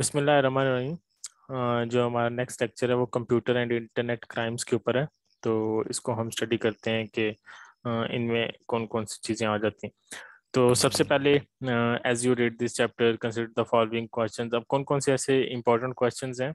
बिस्मिल्लाहिर्रहमानिर्रहीम। जो हमारा नेक्स्ट लेक्चर है वो कंप्यूटर एंड इंटरनेट क्राइम्स के ऊपर है। तो इसको हम स्टडी करते हैं कि इनमें कौन कौन सी चीज़ें आ जाती हैं। तो सबसे पहले as you read this chapter consider the following questions. अब कौन कौन से ऐसे इंपॉर्टेंट क्वेश्चंस हैं।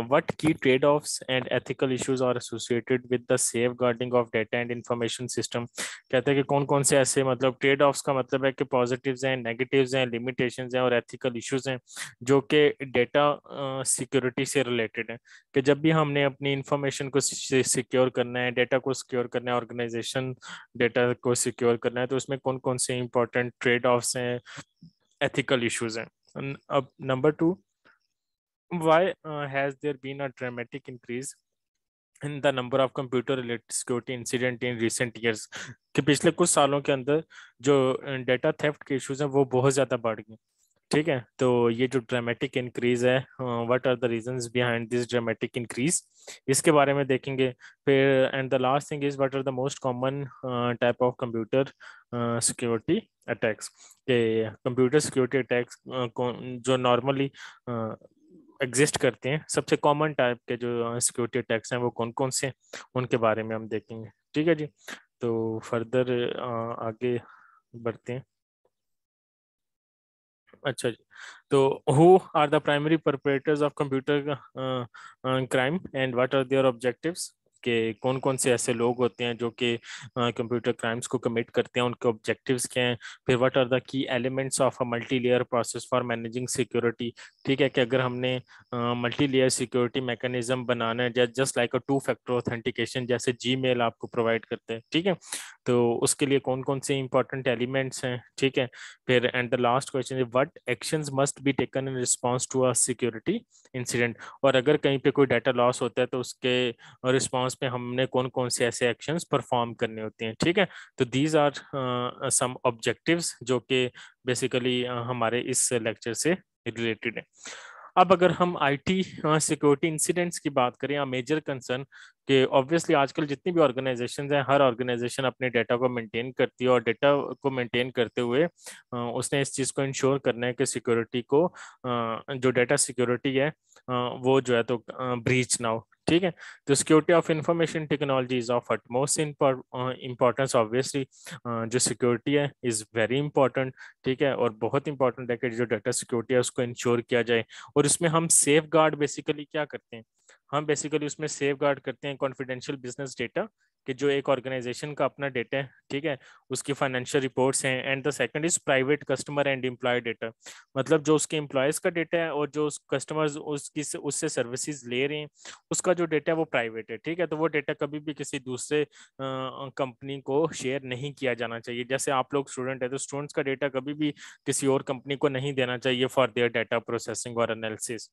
What key trade offs and ethical issues are associated with the safeguarding of data and information system. कहते हैं कि कौन कौन से ऐसे मतलब ट्रेड ऑफ्स का मतलब है कि पॉजिटिव्स हैं, नेगेटिव्स हैं, लिमिटेशंस हैं और एथिकल इश्यूज हैं जो कि डेटा सिक्योरिटी से रिलेटेड है। कि जब भी हमने अपनी इंफॉर्मेशन को सिक्योर करना है, डेटा को सिक्योर करना है, ऑर्गेनाइजेशन डेटा को सिक्योर करना है, तो उसमें कौन कौन से इंपॉर्टेंट ट्रेड ऑफ्स हैं, एथिकल इश्यूज हैं। अब number two, why has there been a dramatic increase in the number of computer related security incident in recent years. कि पिछले कुछ सालों के अंदर जो डेटा थेफ्ट के इश्यूज हैं वो बहुत ज़्यादा बढ़ गए। ठीक है, तो ये जो ड्रामेटिक इंक्रीज है, what are the reasons behind this dramatic increase, इसके बारे में देखेंगे। फिर and the last thing is what are the most common type of computer security attacks. के कंप्यूटर सिक्योरिटी अटैक्स जो नॉर्मली एग्जिस्ट करते हैं, सबसे कॉमन टाइप के जो सिक्योरिटी अटैक्स हैं वो कौन कौन से हैं, उनके बारे में हम देखेंगे। ठीक है जी, तो फर्दर आगे बढ़ते हैं। अच्छा जी, तो who are the primary perpetrators of computer crime and what are their objectives. कि कौन कौन से ऐसे लोग होते हैं जो कि कंप्यूटर क्राइम्स को कमिट करते हैं, उनके ऑब्जेक्टिव्स क्या हैं। फिर what are the key elements of a multi layer process for managing security. ठीक है, कि अगर हमने मल्टी लेयर सिक्योरिटी मैकेनिज्म बनाना है, just like a two factor authentication जैसे जीमेल आपको प्रोवाइड करते हैं। ठीक है, तो उसके लिए कौन कौन से इंपॉर्टेंट एलिमेंट्स हैं। ठीक है, फिर and the last question is what actions must be taken in response to a security incident. और अगर कहीं पे कोई डाटा लॉस होता है तो उसके रिस्पांस पे हमने कौन कौन से ऐसे एक्शंस परफॉर्म करने होते हैं। ठीक है, तो दीज आर सम ऑब्जेक्टिव्स जो कि बेसिकली हमारे इस लेक्चर से रिलेटेड है। अब अगर हम आईटी सिक्योरिटी इंसिडेंट्स की बात करें या मेजर कंसर्न, कि ऑब्वियसली आजकल जितनी भी ऑर्गेनाइजेशंस हैं, हर ऑर्गेनाइजेशन अपने डेटा को मेंटेन करती है और डेटा को मेंटेन करते हुए उसने इस चीज़ को इंश्योर करना है कि सिक्योरिटी को जो डेटा सिक्योरिटी है वो जो है तो ब्रीच ना हो। ठीक है, तो security of information technology is of utmost importance. Obviously जो सिक्योरिटी है इज वेरी इंपॉर्टेंट। ठीक है, और बहुत इंपॉर्टेंट है कि जो डाटा सिक्योरिटी है उसको इंश्योर किया जाए। और इसमें हम सेफ गार्ड बेसिकली क्या करते हैं, हम बेसिकली उसमें सेफ गार्ड करते हैं कॉन्फिडेंशियल बिजनेस डेटा, कि जो एक ऑर्गेनाइजेशन का अपना डेटा है। ठीक है, उसकी फाइनेंशियल रिपोर्ट्स हैं। And the second is private customer and employee data, मतलब जो उसके एम्प्लॉयज का डेटा है और जो कस्टमर्स उसकी उससे सर्विसेज ले रहे हैं उसका जो डेटा है वो प्राइवेट है। ठीक है, तो वो डेटा कभी भी किसी दूसरे कंपनी को शेयर नहीं किया जाना चाहिए। जैसे आप लोग स्टूडेंट है तो स्टूडेंट्स का डेटा कभी भी किसी और कंपनी को नहीं देना चाहिए फॉर देयर डेटा प्रोसेसिंग और एनालिसिस।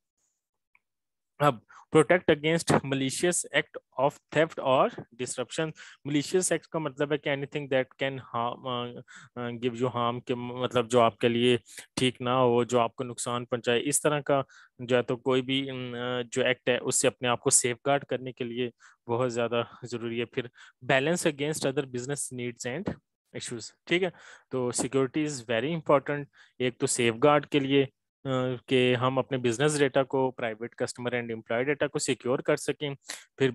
अब protect against malicious act of theft और डिसरप्शन। मलिशियस एक्ट का मतलब है कि anything that can harm give you harm, के मतलब जो आपके लिए ठीक ना हो, जो आपको नुकसान पहुंचाए, इस तरह का जो है तो कोई भी जो एक्ट है उससे अपने आप को सेफ गार्ड करने के लिए बहुत ज़्यादा ज़रूरी है। फिर balance against other business needs and issues. ठीक है, तो सिक्योरिटी इज़ वेरी इंपॉर्टेंट। एक तो सेफ गार्ड के लिए कि हम अपने बिजनेस डेटा को, private customer and employee data को सिक्योर कर सकें। फिर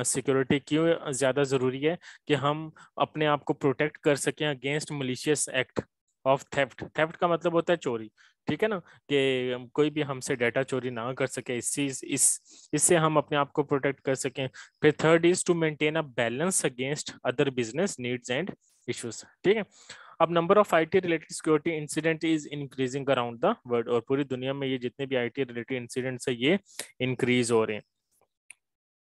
सिक्योरिटी क्यों ज़्यादा ज़रूरी है, कि हम अपने आप को प्रोटेक्ट कर सकें against malicious act of theft. Theft का मतलब होता है चोरी। ठीक है ना, कि कोई भी हमसे डाटा चोरी ना कर सके, इससे हम अपने आप को प्रोटेक्ट कर सकें। फिर third is to maintain a balance against other business needs and issues. ठीक है, अब number of IT related security incident is increasing around the world, और पूरी दुनिया में ये जितने भी आईटी रिलेटेड इंसिडेंट्स है ये इंक्रीज हो रहे हैं।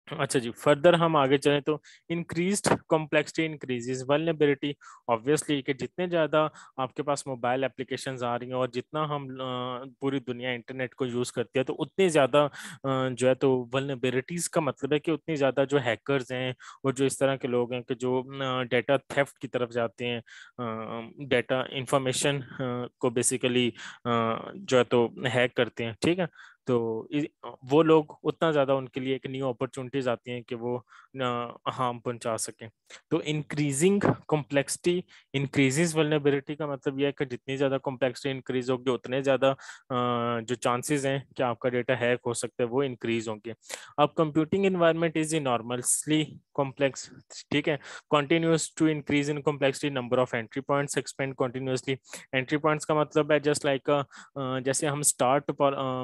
अच्छा जी, फर्दर हम आगे चलें तो increased complexity increases vulnerability. Obviously कि जितने ज़्यादा आपके पास मोबाइल एप्लीकेशंस आ रही हैं और जितना हम पूरी दुनिया इंटरनेट को यूज़ करती है तो उतनी ज़्यादा जो है तो वल्नरेबिलिटीज़ का मतलब है कि उतनी ज़्यादा जो हैकर्स हैं और जो इस तरह के लोग हैं कि जो डेटा थेफ्ट की तरफ जाते हैं, डेटा इंफॉर्मेशन को बेसिकली जो है तो हैक करते हैं। ठीक है, तो वो लोग उतना ज़्यादा उनके लिए एक न्यू अपॉर्चुनिटीज आती हैं कि वो हार्म पहुंचा सकें। तो इंक्रीजिंग कॉम्प्लेक्सिटी इंक्रीजेस वल्नरेबिलिटी का मतलब यह है कि जितनी ज़्यादा कॉम्प्लेक्सिटी इंक्रीज होगी उतने ज़्यादा जो चांसेस हैं कि आपका डेटा हैक हो सकता है वो इंक्रीज होंगे। अब computing environment is enormously complex, ठीक है, continues to increase in complexity, number of entry points expand continuously। Entry points का मतलब है जस्ट लाइक जैसे हम स्टार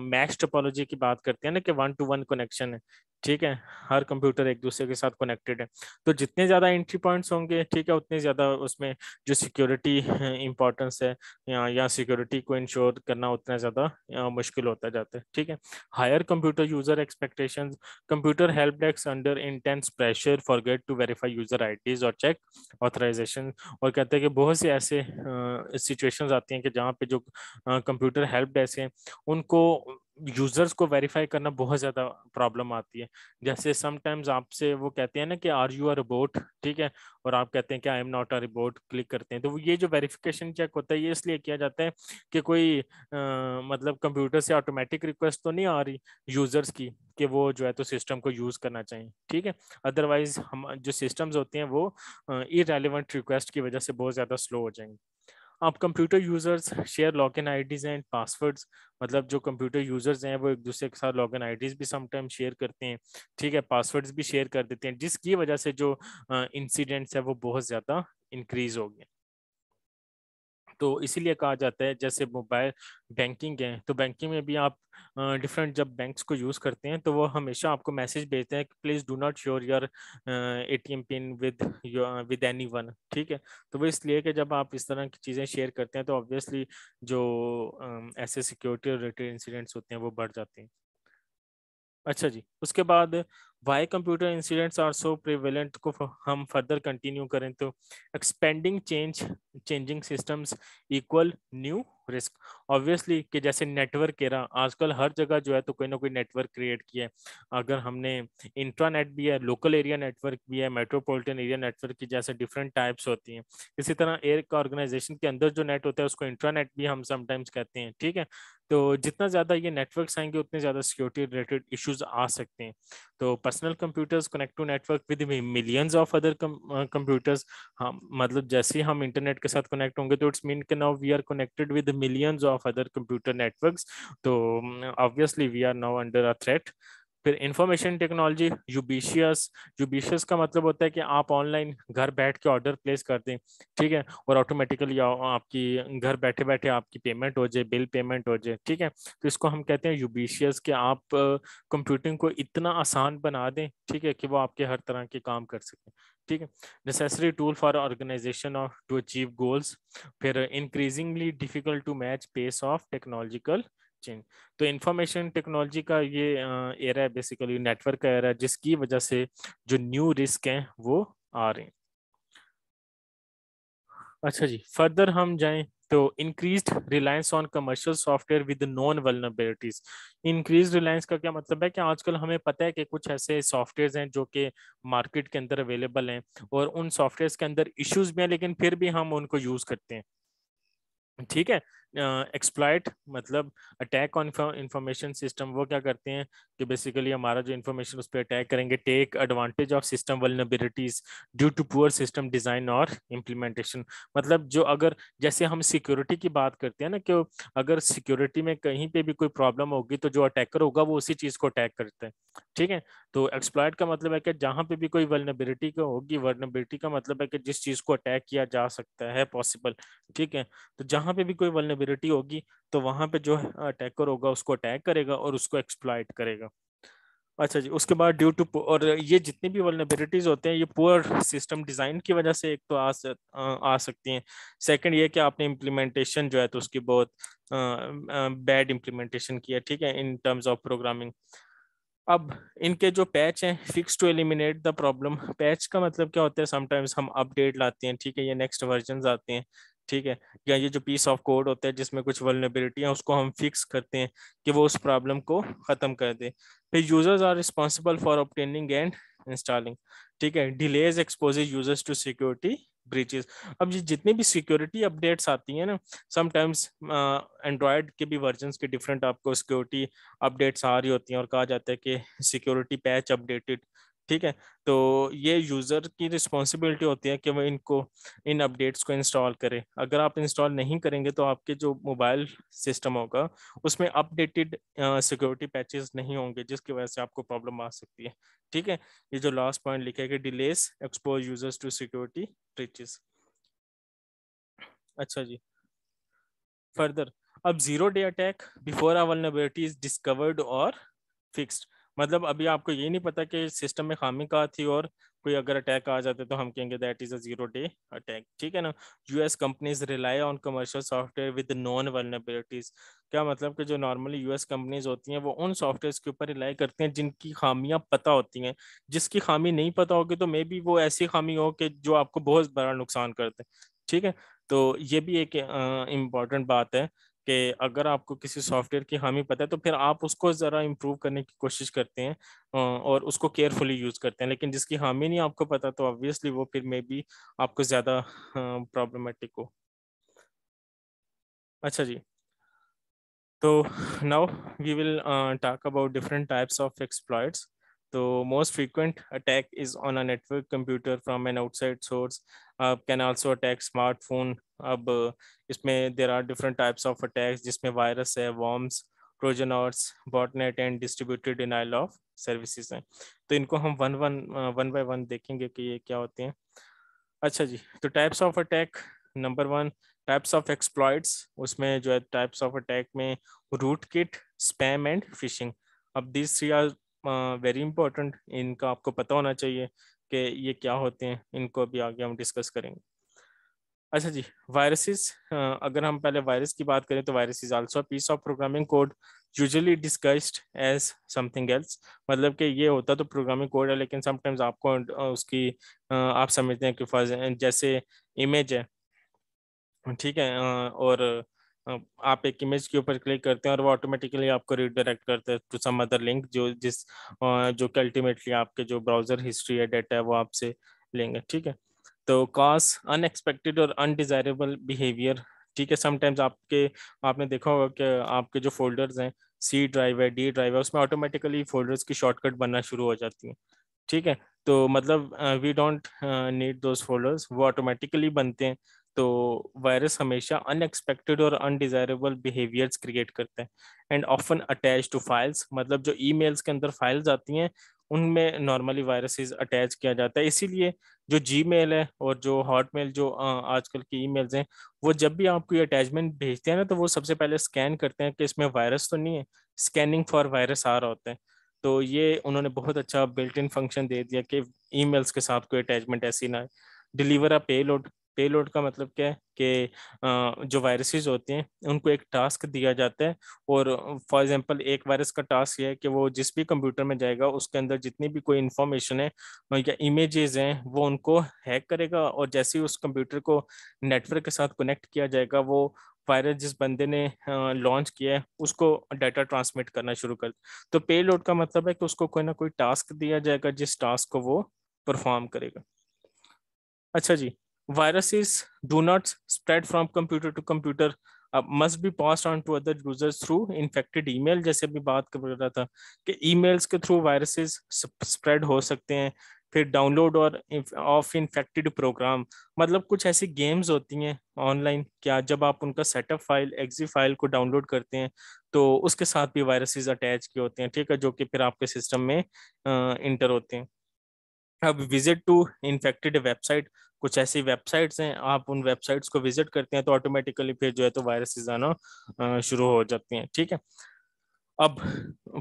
मैक्स टोपोलॉजी की बात करते हैं ना कि 1-to-1 कनेक्शन है, ठीक है, हर कंप्यूटर एक दूसरे के साथ कनेक्टेड है। तो जितने ज्यादा एंट्री पॉइंट्स होंगे, ठीक है, उतने ज्यादा उसमें जो सिक्योरिटी इंपॉर्टेंस है या सिक्योरिटी को इंश्योर करना उतना ज्यादा मुश्किल होता जाता है, ठीक है। Higher computer user expectations, computer help desk under intense pressure forget to verify user IDs और चेक ऑथराइजेशन। और कहते हैं कि बहुत से ऐसे सिचुएशंस आती हैं कि जहाँ पे जो कंप्यूटर हेल्प डेस्क हैं उनको यूजर्स को वेरीफाई करना बहुत ज्यादा प्रॉब्लम आती है। जैसे समटाइम्स आपसे वो कहते हैं ना कि आर यू अ रोबोट, ठीक है, और आप कहते हैं कि I am not a robot, click करते हैं। तो ये जो वेरिफिकेशन चेक होता है ये इसलिए किया जाता है कि कोई मतलब कंप्यूटर से ऑटोमेटिक रिक्वेस्ट तो नहीं आ रही यूजर्स की कि वो जो है तो सिस्टम को यूज करना चाहिए, ठीक है। अदरवाइज हम जो सिस्टम्स होते हैं वो इरेलीवेंट रिक्वेस्ट की वजह से बहुत ज्यादा स्लो हो जाएंगे। आप computer users share login IDs and passwords, मतलब जो कंप्यूटर यूजर्स हैं वो एक दूसरे के साथ लॉगिन आईडीज भी समटाइम शेयर करते हैं, ठीक है, पासवर्ड्स भी शेयर कर देते हैं, जिसकी वजह से जो इंसिडेंट्स है वो बहुत ज्यादा इंक्रीज हो गए। तो इसीलिए कहा जाता है जैसे मोबाइल बैंकिंग है, तो बैंकिंग में भी आप डिफरेंट जब बैंक्स को यूज करते हैं तो वो हमेशा आपको मैसेज भेजते हैं कि please do not sure your ATM pin with anyone, ठीक है। तो वो इसलिए कि जब आप इस तरह की चीजें शेयर करते हैं तो ऑब्वियसली जो ऐसे सिक्योरिटी रिलेटेड इंसिडेंट्स होते हैं वो बढ़ जाते हैं। अच्छा जी, उसके बाद why computer incidents are so prevalent को हम फर्दर कंटिन्यू करें तो expanding changing systems equal new risk. Obviously कि जैसे नेटवर्क एरा आजकल हर जगह जो है तो कोई ना कोई नेटवर्क क्रिएट किया है। अगर हमने इंट्रानेट भी है, लोकल एरिया नेटवर्क भी है, मेट्रोपॉलिटन एरिया नेटवर्क की जैसे डिफरेंट टाइप्स होती हैं। इसी तरह एक ऑर्गेनाइजेशन के अंदर जो नेट होता है उसको इंट्रानेट भी हम समटाइम्स कहते हैं, ठीक है। तो जितना ज्यादा ये नेटवर्क्स आएंगे उतने ज्यादा सिक्योरिटी रिलेटेड इश्यूज आ सकते हैं। तो personal computers connect to network with millions of other computers. हम मतलब जैसे ही हम इंटरनेट के साथ कनेक्ट होंगे तो इट्स मीन कि now we are connected with millions of other computer networks. तो obviously we are now under a threat. फिर इंफॉर्मेशन टेक्नोलॉजी यूबिशियस, यूबिशियस का मतलब होता है कि आप ऑनलाइन घर बैठ के ऑर्डर प्लेस कर दें, ठीक है, और ऑटोमेटिकली आपकी घर बैठे बैठे आपकी पेमेंट हो जाए, बिल पेमेंट हो जाए, ठीक है। तो इसको हम कहते हैं यूबिशियस कि आप कंप्यूटिंग को इतना आसान बना दें, ठीक है, कि वो आपके हर तरह के काम कर सकें, ठीक है। Necessary tool for organisation of to achieve goals. फिर increasingly difficult to match pace of technological change. तो इंफॉर्मेशन टेक्नोलॉजी का ये एरा है, बेसिकली नेटवर्क का एरा है, जिसकी वजह से जो न्यू रिस्क हैं वो आ रहे हैं। अच्छा जी, फर्दर हम जाएं तो increased reliance on commercial software with non vulnerabilities. Increase Reliance का क्या मतलब है कि आजकल हमें पता है कि कुछ ऐसे सॉफ्टवेयर हैं जो कि मार्केट के अंदर अवेलेबल हैं और उन सॉफ्टवेयर के अंदर इश्यूज भी हैं, लेकिन फिर भी हम उनको यूज करते हैं, ठीक है। एक्सप्लॉइट मतलब अटैक ऑन इंफॉर्मेशन सिस्टम, वो क्या करते हैं कि बेसिकली हमारा जो इंफॉर्मेशन उस पर अटैक करेंगे। Take advantage of system vulnerabilities due to poor system design और इम्प्लीमेंटेशन। मतलब जो अगर जैसे हम सिक्योरिटी की बात करते हैं ना कि अगर सिक्योरिटी में कहीं पे भी कोई प्रॉब्लम होगी तो जो अटैकर होगा वो उसी चीज को अटैक करता है, ठीक है। तो एक्सप्लॉइट का मतलब है कि जहां पे भी कोई वल्नरेबिलिटी का होगी, वल्नरेबिलिटी का मतलब है कि जिस चीज को अटैक किया जा सकता है पॉसिबल, ठीक है। तो जहां पे भी कोई वल्नरेबिलिटी होगी तो वहां पे जो अटैकर होगा उसको अटैक करेगा और उसको एक्सप्लॉइट करेगा। अच्छा जी, उसके बाद ड्यू टू और ये जितनी भी वल्नरेबिलिटीज होते हैं ये पुअर सिस्टम डिजाइन की वजह से एक तो आ सकती हैं। सेकंड ये कि आपने इम्प्लीमेंटेशन जो है तो उसकी बहुत बैड इम्प्लीमेंटेशन किया, ठीक है, इन टर्म्स ऑफ प्रोग्रामिंग। अब इनके जो पैच हैं, fix to eliminate the problem. Patch का मतलब क्या होता है, समटाइम्स हम अपडेट लाते हैं, ठीक है, ये नेक्स्ट वर्जन आते हैं, ठीक है, या ये जो पीस ऑफ कोड होता है जिसमें कुछ वल्नरेबिलिटी है उसको हम फिक्स करते हैं कि वो उस प्रॉब्लम को खत्म कर दे। फिर users are responsible for obtaining and installing, ठीक है, delays exposes users to security breaches. अब ये जितने भी सिक्योरिटी अपडेट्स आती हैं ना, समटाइम्स एंड्रॉयड के भी वर्जन्स के डिफरेंट आपको सिक्योरिटी अपडेट्स आ रही होती हैं और कहा जाता है कि सिक्योरिटी पैच अपडेटेड, ठीक है। तो ये यूजर की रिस्पॉन्सिबिलिटी होती है कि वो इनको इन अपडेट्स को इंस्टॉल करें। अगर आप इंस्टॉल नहीं करेंगे तो आपके जो मोबाइल सिस्टम होगा उसमें अपडेटेड सिक्योरिटी पैचेस नहीं होंगे, जिसकी वजह से आपको प्रॉब्लम आ सकती है, ठीक है। ये जो लास्ट पॉइंट लिखा है कि delays expose users to security breaches. अच्छा जी, फर्दर, अब zero day attack before a vulnerability is discovered और फिक्स्ड। मतलब अभी आपको ये नहीं पता कि सिस्टम में खामी कहाँ थी, और कोई अगर अटैक आ जाते तो हम कहेंगे that is a zero day attack, ठीक है ना। US companies rely on commercial software with non vulnerabilities. क्या मतलब कि जो नॉर्मली यूएस कंपनीज होती हैं वो उन सॉफ्टवेयर के ऊपर रिलाई करते हैं जिनकी खामियां पता होती हैं। जिसकी खामी नहीं पता होगी तो मे बी वो ऐसी खामी हो कि जो आपको बहुत बड़ा नुकसान करते हैं, ठीक है। तो ये भी एक इम्पॉर्टेंट बात है कि अगर आपको किसी सॉफ्टवेयर की खामी पता है तो फिर आप उसको ज़रा इम्प्रूव करने की कोशिश करते हैं और उसको केयरफुली यूज़ करते हैं। लेकिन जिसकी खामी नहीं आपको पता तो ऑब्वियसली वो फिर मे बी आपको ज़्यादा प्रॉब्लमेटिक हो। अच्छा जी, so now we will talk about different types of exploits. So most frequent attack is on a network computer from an outside source. Can also attack smartphone. अब इसमें there are different types of attacks जिसमें virus है, worms, trojan horse, botnet and distributed denial of services हैं। तो इनको हम one by one देखेंगे कि ये क्या होते हैं। अच्छा जी, तो types of attack, number one, types of exploits. उसमें जो है टाइप्स ऑफ अटैक में root kit, spam and phishing. अब this three are very important, इनका आपको पता होना चाहिए कि ये क्या होते हैं। इनको अभी आगे हम डिस्कस करेंगे। अच्छा जी, वायरसेस, अगर हम पहले वायरस की बात करें तो virus is also piece of programming code usually disguised as something else. मतलब कि ये होता तो प्रोग्रामिंग कोड है लेकिन समटाइम्स आपको उसकी आप समझते हैं कि जैसे इमेज है, ठीक है, और आप एक इमेज के ऊपर क्लिक करते हैं और वो ऑटोमेटिकली आपको रिडायरेक्ट करते हैं टू सम अदर लिंक जो कि अल्टीमेटली आपके जो ब्राउजर हिस्ट्री है, डाटा है, वो आपसे लेंगे, ठीक है। तो कॉज अनएक्सपेक्टेड और अनडिजायरेबल बिहेवियर, ठीक है। समटाइम्स आपने देखा होगा कि आपके जो फोल्डर्स हैं, सी ड्राइव है, डी ड्राइव है, उसमें ऑटोमेटिकली फोल्डर्स की शॉर्टकट बनना शुरू हो जाती है, ठीक है। तो मतलब we don't need those folders, वो ऑटोमेटिकली बनते हैं। तो वायरस हमेशा अनएक्सपेक्टेड और अनडिजायरेबल बिहेवियर्स क्रिएट करते हैं and often attach to files. मतलब जो ईमेल्स के अंदर फाइल्स आती हैं उनमें नॉर्मली वायरसेस अटैच किया जाता है। इसीलिए जो जीमेल है और जो हॉटमेल, जो आजकल की ईमेल्स हैं, वो जब भी आपको ये अटैचमेंट भेजते हैं ना तो वो सबसे पहले स्कैन करते हैं कि इसमें वायरस तो नहीं है, स्कैनिंग फॉर वायरस आ रहा होता है। तो ये उन्होंने बहुत अच्छा बिल्ट इन फंक्शन दे दिया कि ईमेल्स के साथ कोई अटैचमेंट ऐसी ना है। डिलीवर अ पेलोड, पेलोड का मतलब क्या है कि जो वायरसेस होते हैं उनको एक टास्क दिया जाता है, और फॉर एग्जांपल एक वायरस का टास्क ये है कि वो जिस भी कंप्यूटर में जाएगा उसके अंदर जितनी भी कोई इंफॉर्मेशन है या इमेजेस हैं वो उनको हैक करेगा, और जैसे ही उस कंप्यूटर को नेटवर्क के साथ कनेक्ट किया जाएगा वो वायरस जिस बंदे ने लॉन्च किया है उसको डाटा ट्रांसमिट करना शुरू कर। तो पेलोड का मतलब है कि उसको कोई ना कोई टास्क दिया जाएगा जिस टास्क को वो परफॉर्म करेगा। अच्छा जी, viruses do not spread from computer to computer, must be passed on to other users through infected email। जैसे अभी बात कर रहा था कि ईमेल्स के थ्रू वायरसेस स्प्रेड हो सकते हैं। फिर डाउनलोड और ऑफ इन्फेक्टेड प्रोग्राम, मतलब कुछ ऐसी गेम्स होती हैं ऑनलाइन, क्या जब आप उनका सेटअप फाइल, एक्जी फाइल को डाउनलोड करते हैं तो उसके साथ भी वायरसेस अटैच किए होते हैं, ठीक है, जो कि फिर आपके सिस्टम में इंटर होते हैं। अब विजिट टू इन्फेक्टेड वेबसाइट, कुछ ऐसी वेबसाइट्स हैं आप उन वेबसाइट्स को विजिट करते हैं तो ऑटोमेटिकली फिर जो है तो वायरसेस आना शुरू हो जाती हैं, ठीक है। अब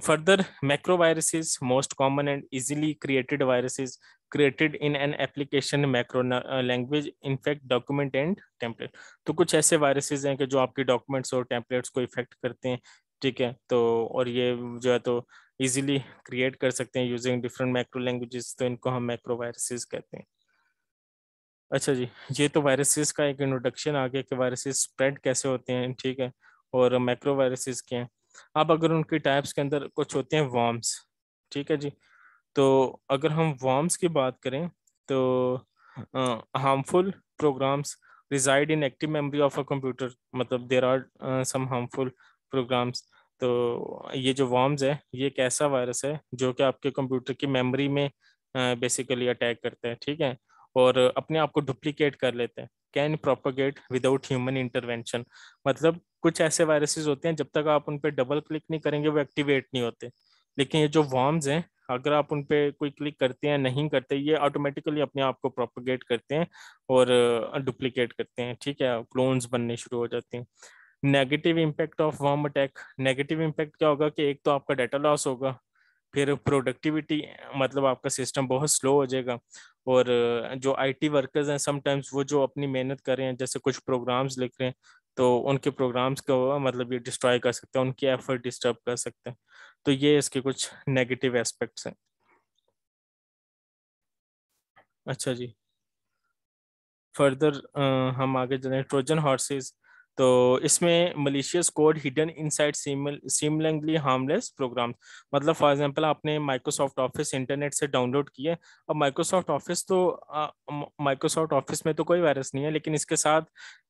further, macro viruses, most common and easily created viruses created in an application macro language in fact document and template. तो कुछ ऐसे वायरसेस हैं कि जो आपके डॉक्यूमेंट्स और टेम्पलेट्स को इफेक्ट करते हैं, ठीक है। तो और ये जो है तो इजीली क्रिएट कर सकते हैं यूजिंग डिफरेंट मैक्रो लैंग्वेजेस, तो इनको हम मैक्रो वायरसेस कहते हैं। अच्छा जी, ये तो वायरसेस का एक इंट्रोडक्शन आ गया कि वायरसेस स्प्रेड कैसे होते हैं, ठीक है, और मैक्रो वायरसेस क्या हैं। अब अगर उनकी टाइप्स के अंदर कुछ होते हैं वर्म्स, ठीक है जी। तो अगर हम वर्म्स की बात करें तो harmful programs reside in active memory of a computer, मतलब there are some harmful programs। तो ये जो worms है ये एक ऐसा वायरस है जो कि आपके कंप्यूटर की मेमोरी में बेसिकली अटैक करते हैं, ठीक है, और अपने आप को डुप्लीकेट कर लेते हैं। Can propagate without human intervention, मतलब कुछ ऐसे वायरसेस होते हैं जब तक आप उन पर डबल क्लिक नहीं करेंगे वो एक्टिवेट नहीं होते, लेकिन ये जो वर्म्स हैं अगर आप उन पे कोई क्लिक करते हैं नहीं करते ये ऑटोमेटिकली अपने आप को प्रोपोगेट करते हैं और डुप्लीकेट करते हैं, ठीक है, क्लोन्स बनने शुरू हो जाते हैं। Negative impact of worm attack, negative impact क्या होगा कि एक तो आपका डाटा लॉस होगा, फिर प्रोडक्टिविटी, मतलब आपका सिस्टम बहुत स्लो हो जाएगा, और जो आईटी वर्कर्स हैं समटाइम्स वो जो अपनी मेहनत कर रहे हैं जैसे कुछ प्रोग्राम्स लिख रहे हैं तो उनके प्रोग्राम्स को मतलब ये डिस्ट्रॉय कर सकते हैं, उनकी एफर्ट डिस्टर्ब कर सकते हैं। तो ये इसके कुछ नेगेटिव एस्पेक्ट्स हैं। अच्छा जी, फर्दर हम आगे चलें, ट्रोजन हॉर्सेस। तो इसमें malicious code hidden inside seamlessly harmless program, मतलब फॉर एग्जांपल आपने माइक्रोसॉफ्ट ऑफिस इंटरनेट से डाउनलोड किया। अब माइक्रोसॉफ्ट ऑफिस तो माइक्रोसॉफ्ट ऑफिस में तो कोई वायरस नहीं है, लेकिन इसके साथ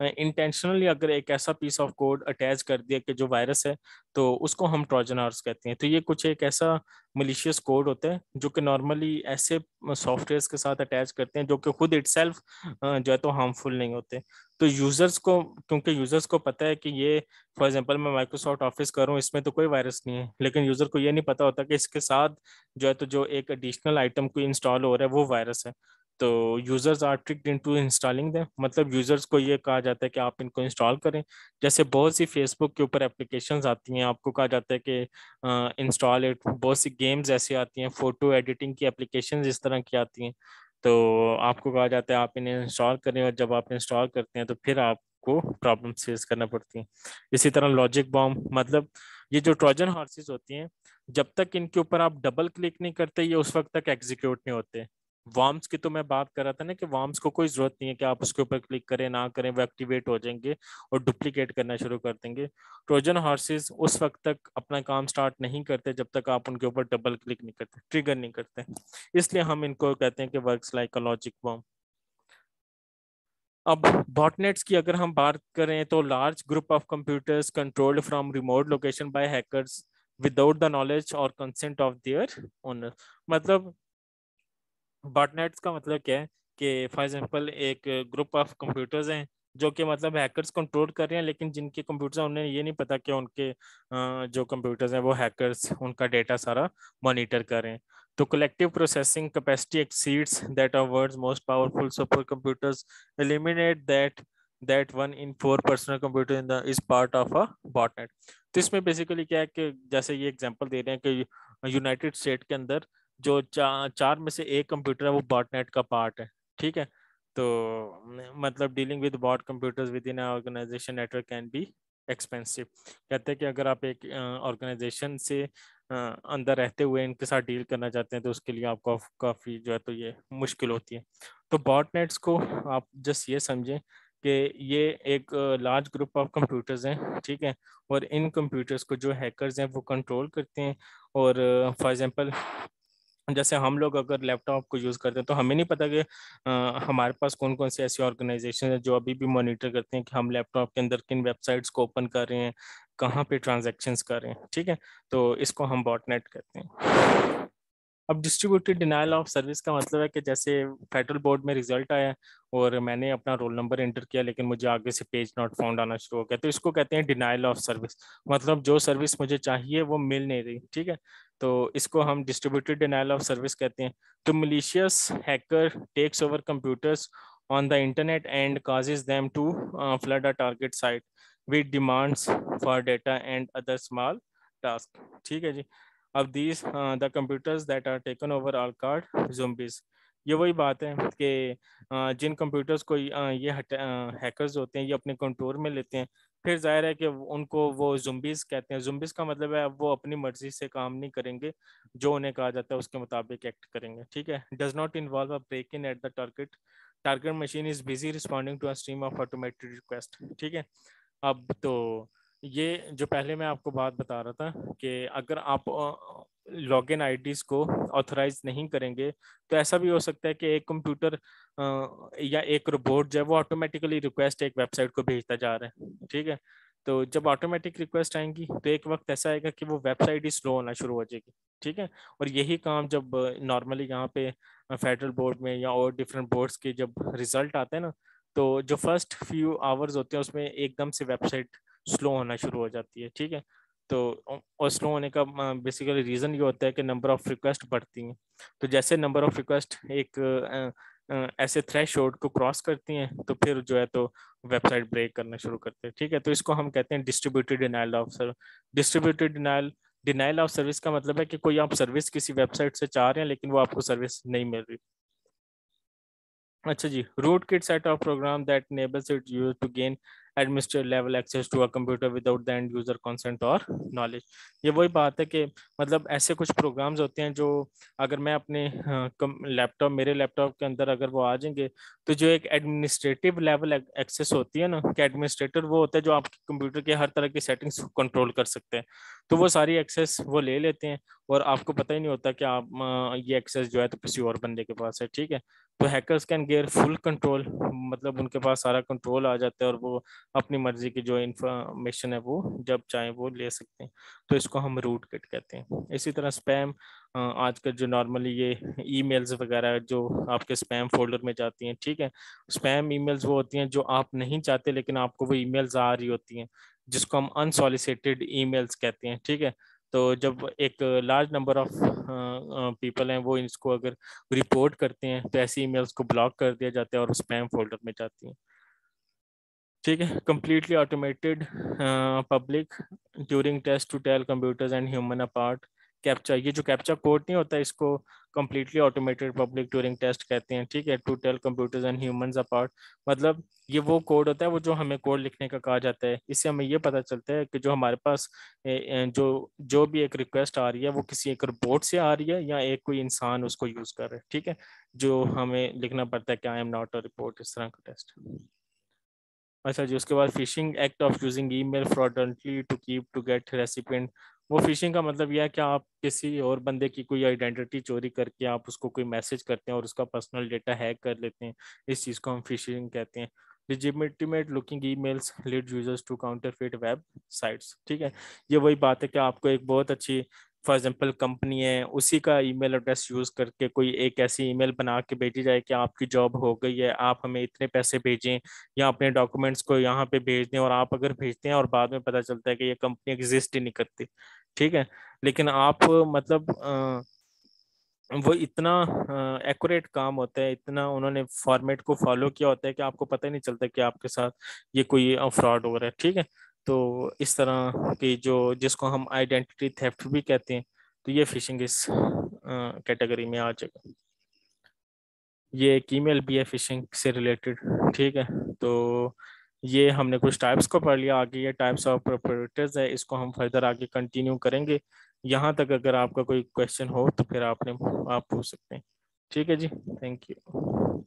इंटेंशनली अगर एक ऐसा पीस ऑफ कोड अटैच कर दिया कि जो वायरस है तो उसको हम ट्रोजन हॉर्स कहते हैं। तो ये कुछ एक ऐसा मलिशियस कोड होता है जो कि नॉर्मली ऐसे सॉफ्टवेयर के साथ अटैच करते हैं जो कि खुद इटसेल्फ जो है तो हार्मफुल नहीं होते। तो यूजर्स को, क्योंकि यूजर्स को पता है कि ये फॉर एग्जांपल मैं माइक्रोसॉफ्ट ऑफिस कर रहा हूँ इसमें तो कोई वायरस नहीं है, लेकिन यूजर को ये नहीं पता होता कि इसके साथ जो है तो जो एक एडिशनल आइटम को इंस्टॉल हो रहा है वो वायरस है। तो users are tricked into installing them, मतलब यूजर्स को ये कहा जाता है कि आप इनको इंस्टॉल करें। जैसे बहुत सी फेसबुक के ऊपर एप्लीकेशंस आती हैं, आपको कहा जाता है कि इंस्टॉल इट, बहुत सी गेम्स ऐसी आती हैं, फोटो एडिटिंग की एप्लीकेशंस इस तरह की आती हैं, तो आपको कहा जाता है आप इन्हें इंस्टॉल करें, और जब आप इंस्टॉल करते हैं तो फिर आपको प्रॉब्लम फेस करना पड़ती है। इसी तरह लॉजिक बॉम्ब, मतलब ये जो ट्रोजन हॉर्सेस होती हैं जब तक इनके ऊपर आप डबल क्लिक नहीं करते ये उस वक्त तक एग्जीक्यूट नहीं होते। वॉर्म्स की तो मैं बात कर रहा था ना कि वॉर्म्स को कोई जरूरत नहीं है कि आप उसके ऊपर क्लिक करें ना करें, वो एक्टिवेट हो जाएंगे और डुप्लीकेट करना शुरू कर देंगे। ट्रोजन हॉर्सेस उस वक्त तक अपना काम स्टार्ट नहीं करते जब तक आप उनके ऊपर डबल क्लिक नहीं करते, ट्रिगर नहीं करते, इसलिए हम इनको कहते हैं कि works like a logic bomb. अब बॉटनेट्स की अगर हम बात करें तो large group of computers controlled from remote location bye hackers without the knowledge और कंसेंट ऑफ देयर ओनर, मतलब बॉटनेट्स का मतलब क्या है कि फॉर एग्जांपल एक ग्रुप ऑफ कंप्यूटर्स हैं जो कि मतलब हैकर्स कंट्रोल कर रहे हैं, लेकिन जिनके कंप्यूटर्स हैं उन्हें ये नहीं पता कि उनके जो कंप्यूटर्स हैं वो हैकर्स उनका डेटा सारा मॉनिटर कर रहे हैं। तो collective processing capacity exceeds that of world's most powerful super computers, eliminate that one in four personal computer in the is part of a botnet. तो इसमें बेसिकली क्या है कि जैसे ये एग्जांपल दे रहे हैं कि यूनाइटेड स्टेट के अंदर जो चार में से एक कंप्यूटर है वो बॉटनेट का पार्ट है, ठीक है। तो मतलब dealing with bot computers within organization network can be expensive, कहते हैं कि अगर आप एक ऑर्गेनाइजेशन से अंदर रहते हुए इनके साथ डील करना चाहते हैं तो उसके लिए आपको काफ़ी जो है तो ये मुश्किल होती है। तो बॉटनेट्स को आप जस्ट ये समझें कि ये एक लार्ज ग्रुप ऑफ कंप्यूटर्स हैं, ठीक है, और इन कंप्यूटर्स को जो हैकर्स हैं वो कंट्रोल करते हैं। और फॉर एग्जांपल जैसे हम लोग अगर लैपटॉप को यूज़ करते हैं तो हमें नहीं पता कि हमारे पास कौन कौन सी ऐसी ऑर्गेनाइजेशन है जो अभी भी मॉनिटर करते हैं कि हम लैपटॉप के अंदर किन वेबसाइट्स को ओपन कर रहे हैं, कहाँ पे ट्रांजैक्शंस कर रहे हैं, ठीक है। तो इसको हम बॉटनेट कहते हैं। अब डिस्ट्रीब्यूटेड डिनायल ऑफ सर्विस का मतलब है कि जैसे फेडरल बोर्ड में रिजल्ट आया और मैंने अपना रोल नंबर एंटर किया लेकिन मुझे आगे से पेज नॉट फाउंड आना शुरू हो गया, तो इसको कहते हैं डिनायल ऑफ सर्विस, मतलब जो सर्विस मुझे चाहिए वो मिल नहीं रही, ठीक है। तो इसको हम डिस्ट्रीब्यूटेड डिनायल ऑफ सर्विस कहते हैं। तो malicious hacker takes over computers on the internet and causes them to flood a target site with demands for data and other small tasks, ठीक है जी। अब these the computers that are taken over are called zombies। ये वही बात है कि जिन computers को ये हैकर्स होते हैं ये अपने कंट्रोल में लेते हैं, फिर जाहिर है कि उनको वो जुम्बीज कहते हैं। जुम्बीज का मतलब है वो अपनी मर्जी से काम नहीं करेंगे, जो उन्हें कहा जाता है उसके मुताबिक एक्ट करेंगे, ठीक है। Does not involve a break in at the target, target machine is busy responding to a stream of automated request, ठीक है। अब तो ये जो पहले मैं आपको बात बता रहा था कि अगर आप लॉगिन आईडीज को ऑथराइज नहीं करेंगे तो ऐसा भी हो सकता है कि एक कंप्यूटर या एक रोबोट जो है वो ऑटोमेटिकली रिक्वेस्ट एक वेबसाइट को भेजता जा रहा है, ठीक है। तो जब ऑटोमेटिक रिक्वेस्ट आएंगी तो एक वक्त ऐसा आएगा कि वो वेबसाइट ही स्लो होना शुरू हो जाएगी, ठीक है। और यही काम जब नॉर्मली यहाँ पे फेडरल बोर्ड में या और डिफरेंट बोर्ड्स के जब रिजल्ट आते हैं ना, तो जो फर्स्ट फ्यू आवर्स होते हैं उसमें एकदम से वेबसाइट स्लो होना शुरू हो जाती है, ठीक है। तो और स्लो होने का बेसिकली रीजन ये होता है कि नंबर ऑफ रिक्वेस्ट बढ़ती हैं। तो जैसे नंबर ऑफ रिक्वेस्ट एक ऐसे थ्रेशोल्ड को क्रॉस करती हैं तो फिर जो है तो वेबसाइट ब्रेक करना शुरू करते हैं, ठीक है। तो इसको हम कहते हैं distributed denial of service. Distributed denial denial of service का मतलब है कि कोई आप सर्विस किसी वेबसाइट से चाह रहे हैं लेकिन वो आपको सर्विस नहीं मिल रही। अच्छा जी, rootkit set of program that enables its user to gain administrator level access to a computer without the end user consent or knowledge। ये वही बात है कि मतलब ऐसे कुछ प्रोग्राम्स होते हैं जो अगर मैं अपने लैपटॉप मेरे लैपटॉप के अंदर अगर वो आ जाएंगे तो जो एक एडमिनिस्ट्रेटिव लेवल एक्सेस होती है ना, कि एडमिनिस्ट्रेटर वो होता है जो आपके कंप्यूटर के हर तरह की सेटिंग्स कंट्रोल कर सकते हैं, तो वो सारी एक्सेस वो ले लेते हैं और आपको पता ही नहीं होता कि आप ये एक्सेस जो है तो किसी और बंदे के पास है, ठीक है। तो hackers can gear full control, मतलब उनके पास सारा कंट्रोल आ जाता है और वो अपनी मर्जी की जो इंफॉर्मेशन है वो जब चाहे वो ले सकते हैं। तो इसको हम रूट किट कहते हैं। इसी तरह स्पैम, आजकल जो नॉर्मली ये ईमेल्स वगैरह जो आपके स्पैम फोल्डर में जाती हैं, ठीक है। स्पैम ईमेल्स वो होती हैं जो आप नहीं चाहते लेकिन आपको वो ईमेल्स आ रही होती हैं, जिसको हम अनसॉलिसिटेड ईमेल्स कहते हैं, ठीक है। तो जब एक लार्ज नंबर ऑफ पीपल हैं वो इसको अगर रिपोर्ट करते हैं तो ऐसी ईमेल्स को ब्लॉक कर दिया जाता है और स्पैम फोल्डर में जाती हैं, ठीक है। Completely automated public Turing test to tell computers and human apart. Captcha, ये जो कैप्चा कोड नहीं होता इसको completely automated public Turing test कहते हैं, ठीक है। To tell computers and humans apart, मतलब ये वो कोड होता है वो जो हमें कोड लिखने का कहा जाता है। इससे हमें ये पता चलता है कि जो हमारे पास जो जो भी एक रिक्वेस्ट आ रही है वो किसी एक रोबोट से आ रही है या एक कोई इंसान उसको यूज कर रहा है, ठीक है। जो हमें लिखना पड़ता है कि I am not a report, इस तरह का टेस्ट। अच्छा जी, उसके बाद phishing act of using email fraudulently to keep to get recipient. वो फिशिंग का मतलब यह है कि आप किसी और बंदे की कोई आइडेंटिटी चोरी करके आप उसको कोई मैसेज करते हैं और उसका पर्सनल डेटा हैक कर लेते हैं, इस चीज़ को हम फिशिंग कहते हैं। legitimate looking emails lead users to counterfeit web sites, ठीक है। ये वही बात है कि आपको एक बहुत अच्छी, फॉर एग्जाम्पल कंपनी है, उसी का ईमेल एड्रेस यूज करके कोई एक ऐसी ईमेल बना के भेजी जाए कि आपकी जॉब हो गई है, आप हमें इतने पैसे भेजें या अपने डॉक्यूमेंट्स को यहाँ पे भेज दें, और आप अगर भेजते हैं और बाद में पता चलता है कि ये कंपनी एग्जिस्ट ही नहीं करती, ठीक है। लेकिन आप मतलब वो इतना एक्यूरेट काम होता है, इतना उन्होंने फॉर्मेट को फॉलो किया होता है कि आपको पता ही नहीं चलता कि आपके साथ ये कोई फ्रॉड हो रहा है, ठीक है। तो इस तरह की जो जिसको हम आइडेंटिटी थेफ्ट भी कहते हैं, तो ये फिशिंग इस कैटेगरी में आ जाएगा। ये एक ईमेल भी है फिशिंग से रिलेटेड, ठीक है। तो ये हमने कुछ टाइप्स को पढ़ लिया, आगे ये टाइप्स ऑफ प्रोप्राइटर्स है, इसको हम फर्दर आगे कंटिन्यू करेंगे। यहाँ तक अगर आपका कोई क्वेश्चन हो तो फिर आप पूछ सकते हैं, ठीक है जी। Thank you.